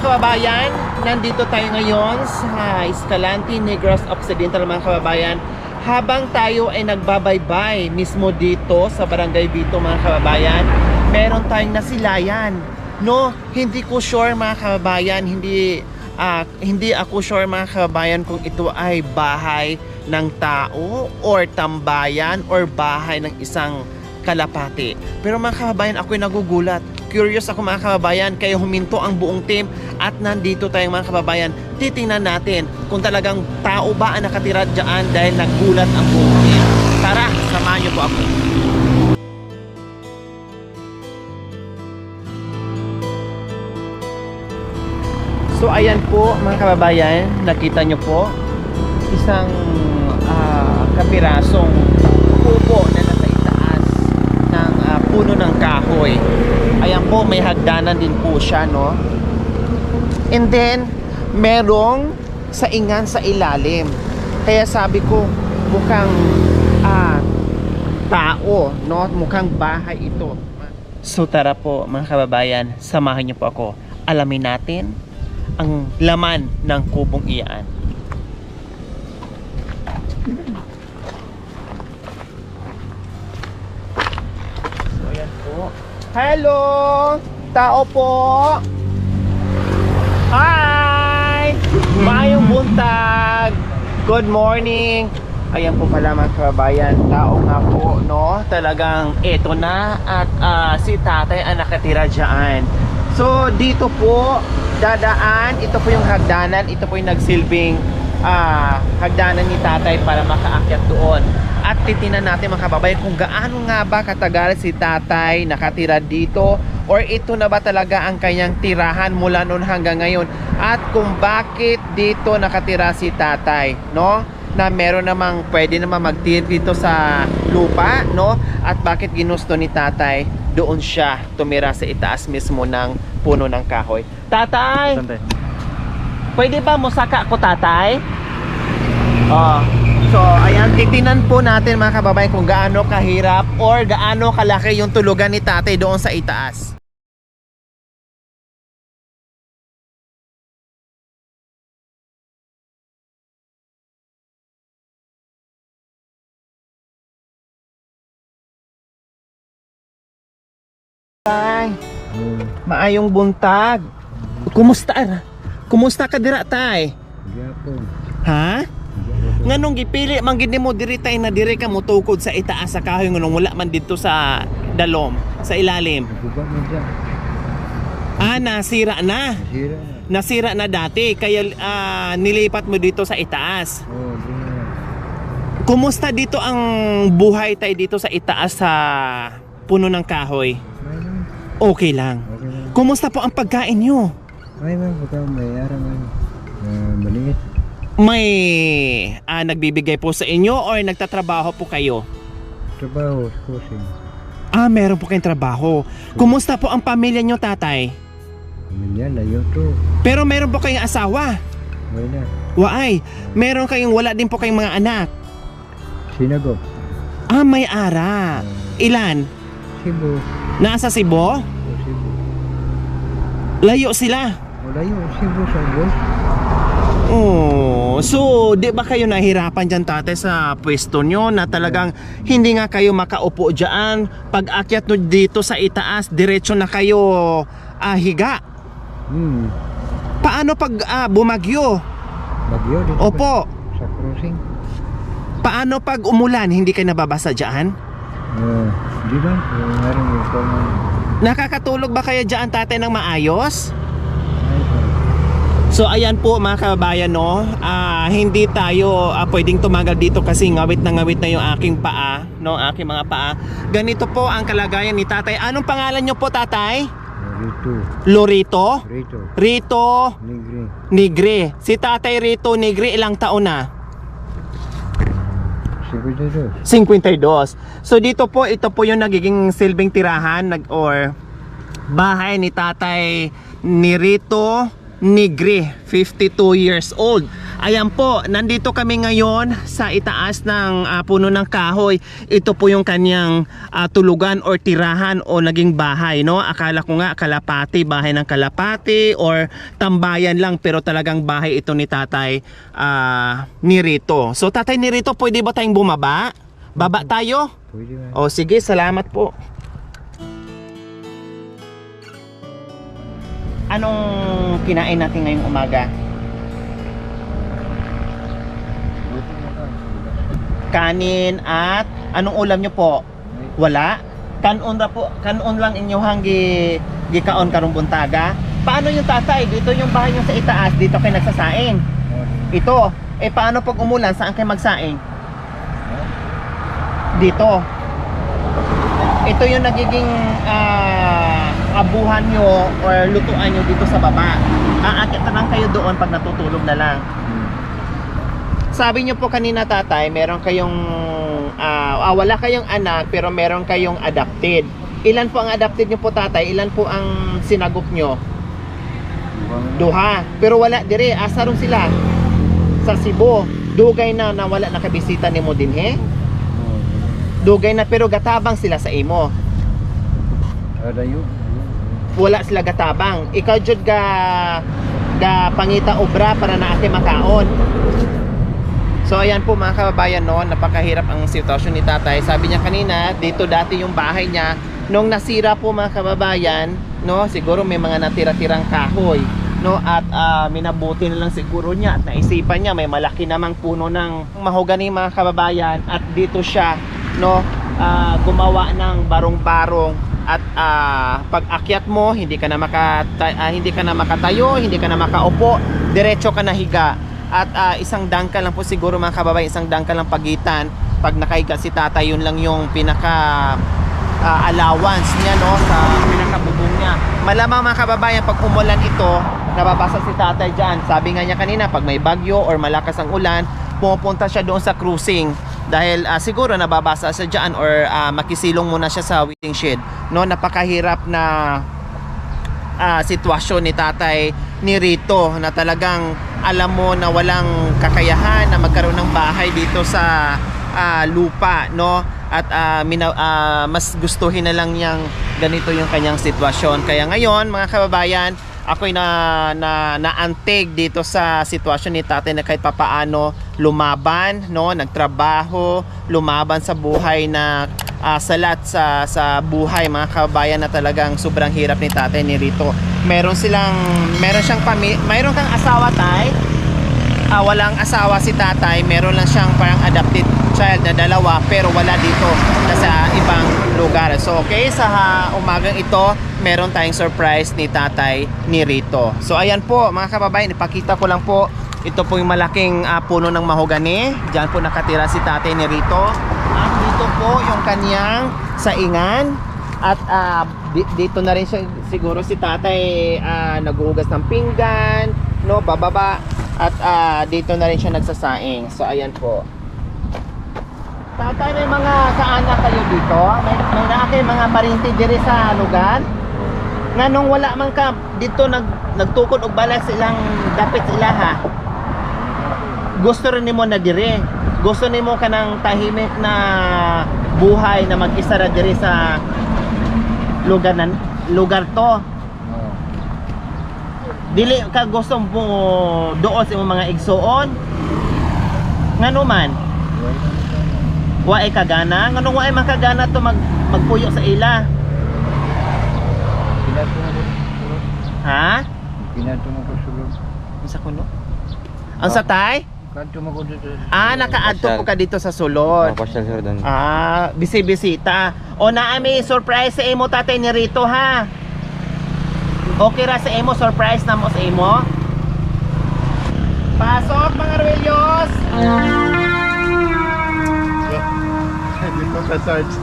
kababayan, nandito tayo ngayon sa Escalante Negros Occidental mga kababayan. Habang tayo ay nagbabaybay mismo dito sa Barangay Vito mga kababayan, meron tayong nasilayan. No, hindi ko sure mga kababayan, hindi ako sure mga kababayan kung ito ay bahay ng tao or tambayan or bahay ng isang kalapati. Pero mga kababayan, ako'y nagugulat. Curious ako mga kababayan, kaya huminto ang buong team at nandito tayong mga kababayan. Titingnan natin kung talagang tao ba ang nakatira dyan dahil nagulat ang buong team. Tara, samahan niyo po ako. So ayan po mga kababayan, nakita nyo po isang kapirasong kubo na nasa itaas ng puno ng kahoy. Ayan po, may hagdanan din po siya, no? And then merong saingan sa ilalim. Kaya sabi ko, mukhang tao, no? Mukhang bahay ito. So tara po mga kababayan, samahan niyo po ako. Alamin natin ang laman ng kubong iyan. So ayan po. Hello! Tao po! Hi! Maayong buntag! Good morning! Ayan po pala mga kababayan, tao nga po, no? Talagang eto na at si tatay ang nakatira dyan. So dito po dadaan, ito po yung hagdanan, ito po yung nagsilbing hagdanan ni tatay para makaakyat doon. At titinan natin mga kababayan kung gaano nga ba katagal si tatay nakatira dito, or ito na ba talaga ang kanyang tirahan mula noon hanggang ngayon, at kung bakit dito nakatira si tatay, no? Na meron namang pwede namang magtira dito sa lupa, no? At bakit ginusto ni tatay doon siya tumira sa itaas mismo ng puno ng kahoy. Tatay! Pwede ba musaka ako, tatay? Oh. So, ayan, titinan po natin mga kababayan kung gaano kahirap or gaano kalaki yung tulugan ni tatay doon sa itaas. Tay, maayong buntag. Kumusta? Kumusta ka dira, tay? Ha? Nganong gipili man gid mo diri tay na diri ka mutukod sa itaas sa kahoy nganong wala man dito sa dalom, sa ilalim? Nasira na. Nasira na dati kaya nilipat mo dito sa itaas. Kumusta dito ang buhay tay dito sa itaas sa puno ng kahoy? Okay lang. Kumusta po ang pagkain nyo? May maliit. May nagbibigay po sa inyo or nagtatrabaho po kayo? Trabaho, kusing. Meron po kayong trabaho. Kumusta po ang pamilya nyo, tatay? Pamilya, layo to. Pero meron po kayong asawa? Wala. Waay, wala din po kayong mga anak? Sinago. May ara. Ilan? Cebu. Nasa Cebu? O, Cebu. Layo sila. O, layo. Cebu sa bus. Oh, so di ba kayo nahirapan dyan, tatay, sa pwesto nyo na talagang hindi nga kayo makaupo dyan? Pag akyat nyo dito sa itaas, diretso na kayo higa. Paano pag bumagyo? Bagyo dito. Opo. Sa crossing. Paano pag umulan, hindi kayo nababasa dyan? Di ba? Meron yung common. Nakakatulog ba kayo dyan, tatay, ng maayos? Ay, So ayan po mga kababayan, no, hindi tayo pwedeng tumagal dito kasi ngawit na yung aking paa, no, aking mga paa. Ganito po ang kalagayan ni tatay. Anong pangalan nyo po, tatay? Rito. Lorito? Rito. Rito Negri. Negre. Si tatay Rito Negre ilang taon na? 52. 52. So dito po, ito po yung nagiging silbing tirahan or bahay ni tatay ni Rito Negre, 52 years old. Ayan po, nandito kami ngayon sa itaas ng puno ng kahoy. Ito po yung kanyang tulugan or tirahan o naging bahay, no? Akala ko nga kalapati, bahay ng kalapati or tambayan lang, pero talagang bahay ito ni Tatay ni Rito. So Tatay ni Rito, pwede ba tayong bumaba? Baba tayo? Pwede man. O sige, salamat po. Anong kinain natin ngayong umaga? Kanin at anong ulam nyo po? Wala? Kanon lang inyohang gikaon karong buntaga. Paano yung Tatay? Dito yung bahay nyo sa itaas, dito kayo nagsasaing. Ito, paano pag umulan, saan kayo magsaing? Dito. Ito yung nagiging abuhan nyo or lutuan nyo dito sa baba. Aakit na lang kayo doon pag natutulog na lang. Sabi nyo po kanina Tatay, meron kayong wala kayong anak pero meron kayong adopted. Ilan po ang adopted nyo po Tatay? Ilan po ang sinagop nyo? Duha. Pero wala dire, asa ron sila? Sa Cebu. Dugay na wala nakabisita ni mo din Dugay na pero gatabang sila sa imo. Wala sila gatabang. Ikaw jud ga pangita obra para na ate makaon. So ayan po mga kababayan, no, napakahirap ang sitwasyon ni Tatay. Sabi niya kanina, dito dati yung bahay niya. Nung nasira po mga kababayan, no, siguro may mga natira-tirang kahoy, no, at minabuti na lang siguro niya at naisipan niya may malaki namang puno ng mahogani mga kababayan at dito siya, no, gumawa ng barong-barong at pag akyat mo hindi ka na makatayo, hindi ka na makaupo, diretso ka na higa. At isang dangkal lang po siguro mga kababayan, isang dangkal lang pagitan. Pag nakahiga si Tatay, yun lang yung pinaka allowance niya, no, sa pinakabubong niya. Malamang mga kababayan, pag umulan ito, nababasa si Tatay dyan. Sabi nga niya kanina, pag may bagyo or malakas ang ulan, pumupunta siya doon sa cruising dahil siguro nababasa siya dyan or makisilong muna siya sa waiting shed, no. Napakahirap na sitwasyon ni Tatay ni Rito na talagang alam mo na walang kakayahan na magkaroon ng bahay dito sa lupa, no, at mas gustuhin na lang niyang ganito yung kanyang sitwasyon. Kaya ngayon mga kababayan, ako'y naantig dito sa sitwasyon ni Tatay na kahit papaano lumaban, no, nagtrabaho, lumaban sa buhay na salat sa buhay mga kababayan na talagang sobrang hirap ni Tatay ni Rito. Meron kang asawa Tay? Walang asawa si Tatay, meron lang siyang parang adopted child na dalawa pero wala dito na sa ibang lugar. So okay, sa umagang ito meron tayong surprise ni Tatay ni Rito. So ayan po mga kababayan, ipakita ko lang po. Ito po yung malaking puno ng mahogani. Diyan po nakatira si Tatay ni Rito. At dito po yung kanyang saingan. At dito na rin siya, siguro si Tatay naghuhugas ng pinggan, no, bababa. At dito na rin siya nagsasaing. So ayan po. Tatay, may mga kaanak kayo dito? May na kayo mga parinti diri sa lugar? Nga nung wala man ka dito nagtukod og balak silang dapit sila ha. Gusto rin nimo na dire. Gusto nimo kanang tahimik na buhay na mag-isa ra dire sa lugar to. Dili ka gusto mo doon sa imong mga igsuon? Ngano man? Wa ay kagana? Ngano wa ay makagana to magpuyo sa ila? Ha? Pinato mo ko sulod. Ang sa kuno? Ang sa Tay? Kanto mo ko dito. Naka-adto po ka dito sa sulod. Pasyal sir doon. Bisi-bisita. O naa may surprise sa imo Tatay ni Rito ha. Okay ra sa imo, surprise na mo sa imo. Pasok mga Ruelyos. Dito ka search.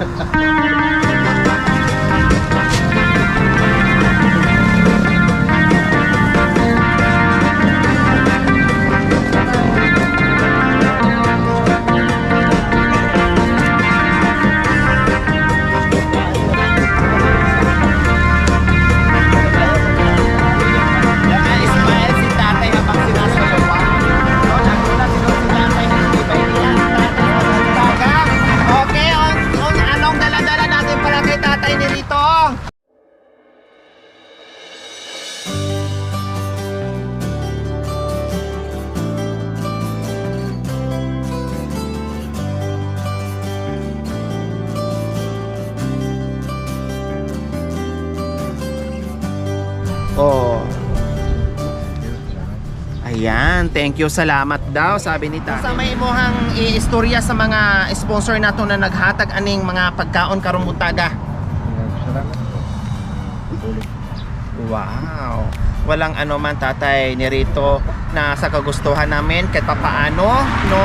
Smile si Tatay habang sinasaluhan. Oh. Ayan, thank you, salamat daw, sabi ni Tatay. Sa may imuhang istorya sa mga sponsor nato na naghatag aning mga pagkaon karong butaga. Salamat po. Ulit. Wow. Walang ano man Tatay Nerito na sa kagustuhan namin kahit papaano, no?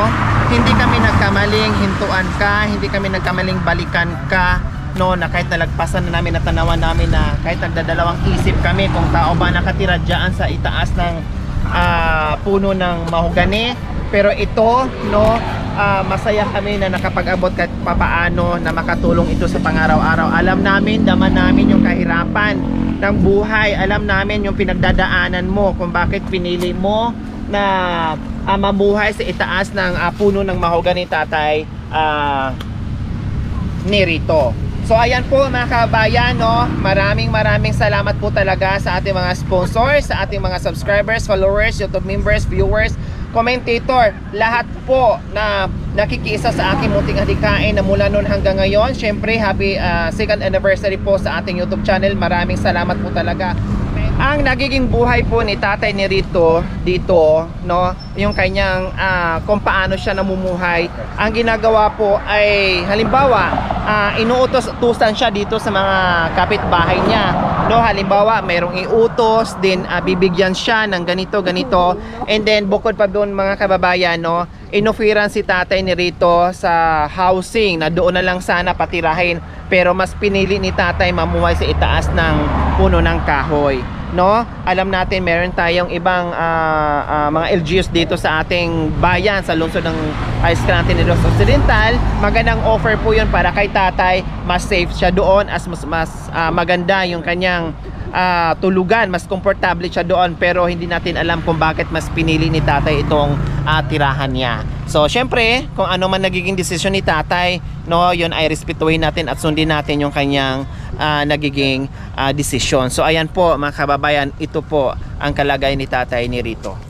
Hindi kami nagkamaling hintuan ka, hindi kami nagkamaling balikan ka, no? Na kahit nalagpasan na namin, natanawan namin na kahit nagdadalawang isip kami kung tao ba nakatira dyan sa itaas ng puno ng mahogani. Pero ito, no? Masaya kami na nakapag-abot kahit papaano na makatulong ito sa pang-araw-araw. Alam namin, daman namin yung kahirapan ng buhay. Alam namin yung pinagdadaanan mo kung bakit pinili mo na mamuhay sa itaas ng puno ng mahogani, Tatay Nerito. So ayan po mga kabayan, no? Maraming salamat po talaga sa ating mga sponsors, sa ating mga subscribers, followers, YouTube members, viewers, commentator, lahat po na nakikiisa sa aking munting hadikain na mula noon hanggang ngayon. Syempre, happy second anniversary po sa ating YouTube channel. Maraming salamat po talaga. Ang nagiging buhay po ni Tatay Nerito dito, no, yung kanyang kung paano siya namumuhay, ang ginagawa po ay halimbawa, inuutos-utusan siya dito sa mga kapitbahay niya, no. Halimbawa, mayroong iutos, din bibigyan siya ng ganito, and then bukod pa doon mga kababayan, no, inoferan si Tatay Nerito sa housing na doon na lang sana patirahin, pero mas pinili ni Tatay mamuhay sa itaas ng puno ng kahoy, no? Alam natin meron tayong ibang mga LGUs dito sa ating bayan, sa lungsod ng Escalante Negros Occidental. Magandang offer po yun para kay Tatay. Mas safe siya doon, mas maganda yung kanyang tulugan, mas komportable siya doon. Pero hindi natin alam kung bakit mas pinili ni Tatay itong tirahan niya. So syempre, kung ano man nagiging desisyon ni Tatay, no, yun ay respetuhin natin at sundin natin yung kanyang nagiging desisyon. So ayan po mga kababayan, ito po ang kalagayan ni Tatay Nerito.